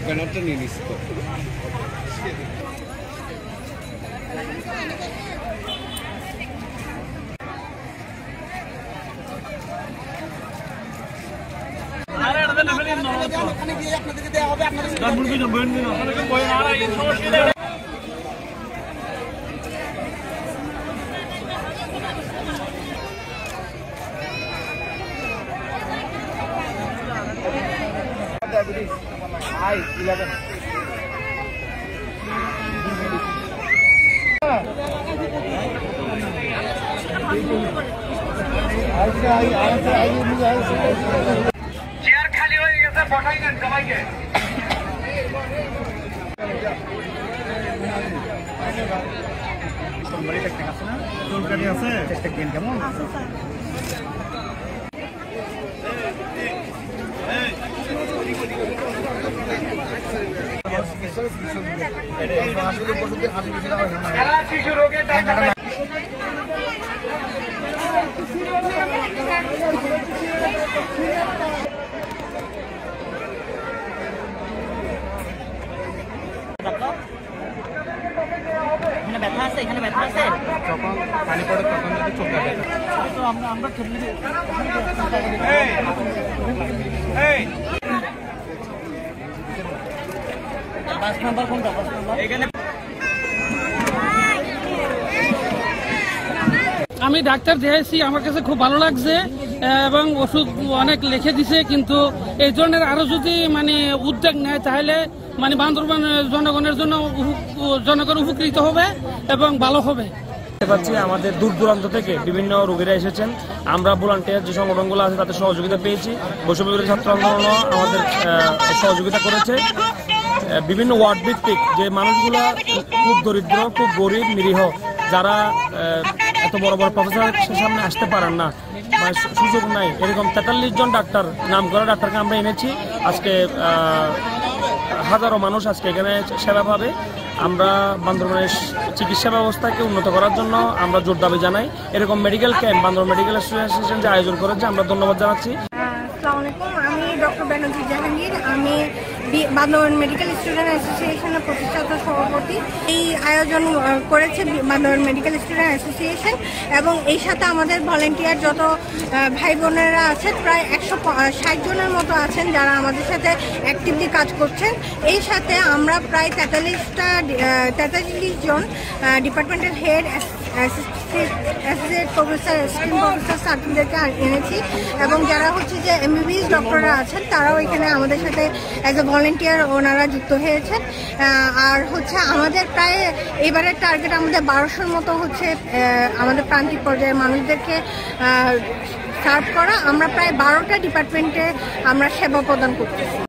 ব্যানারটা নিয়ে নিচ্ছি তো। চেয়ার খালি হয়ে গেছে, বসাই নেন সবাইকে। কেমন শিশু রোগের ডাক্তার এখানে ব্যথা আছে, এখানে ব্যথা আছে। যখন পানি পড়ে তখন যদি চোখ লাগে তো আমরা বাস নাম্বার কোনটা? বাস নাম্বার এখানে। আমি ডাক্তার দেখাইছি, আমার কাছে খুব ভালো লাগছে এবং ওষুধ অনেক লিখে দিছে, কিন্তু এই ধরনের আরো যদি মানে উদ্যোগ নেয় তাহলে মানে বান্দরবান জনগণের জন্য জনগণ উপকৃত হবে এবং ভালো হবে। পাচ্ছি আমাদের দূর দূরান্ত থেকে বিভিন্ন রোগীরা এসেছেন। আমরা ভলান্টিয়ার যে সংগঠনগুলো আছে তাদের সহযোগিতা পেয়েছি। বৈষম্যবিরোধী ছাত্র আন্দোলনও আমাদের সহযোগিতা করেছে। বিভিন্ন ওয়ার্ড ভিত্তিক যে মানুষগুলো খুব দরিদ্র, খুব গরিব, নিরীহ, যারা এত বড় বড় প্রফেসরের সামনে আসতে পারেন না, মানে সুযোগ নাই, এরকম 43 জন ডাক্তার, নাম করা ডাক্তারকে আমরা এনেছি। আজকে হাজারো মানুষ আজকে এখানে সেবা পাবে। আমরা বান্দরবানের চিকিৎসা ব্যবস্থাকে উন্নত করার জন্য আমরা জোর দাবি জানাই। এরকম medical camp Bandarban medical association যে আয়োজন করেছে, আমরা ধন্যবাদ জানাচ্ছি। আসসালামু আলাইকুম, আমি ডক্টর বেনজির জাহাঙ্গীর। আমি বান্দরবান মেডিকেল স্টুডেন্ট অ্যাসোসিয়েশনের প্রতিষ্ঠাতা সভাপতি। এই আয়োজন করেছে বান্দরবান মেডিকেল স্টুডেন্ট অ্যাসোসিয়েশন এবং এই সাথে আমাদের ভলেন্টিয়ার যত ভাই বোনেরা আছেন, প্রায় 160 জনের মতো আছেন যারা আমাদের সাথে অ্যাক্টিভলি কাজ করছেন। এই সাথে আমরা প্রায় 43 জন departmental head, associate professor, assistant professor ছাত্রীদেরকে এনেছি এবং যারা হচ্ছে যে MBBS ডক্টররা আছেন তারাও এখানে আমাদের সাথে অ্যাজ এ ভলেন্টিয়ার ওনারা যুক্ত হয়েছেন। আর হচ্ছে আমাদের প্রায় এবারের টার্গেট আমাদের 1200-র মতো হচ্ছে আমাদের প্রান্তিক পর্যায়ের মানুষদেরকে সার্ভ করা। আমরা প্রায় 12টা ডিপার্টমেন্টে আমরা সেবা প্রদান করতেছি।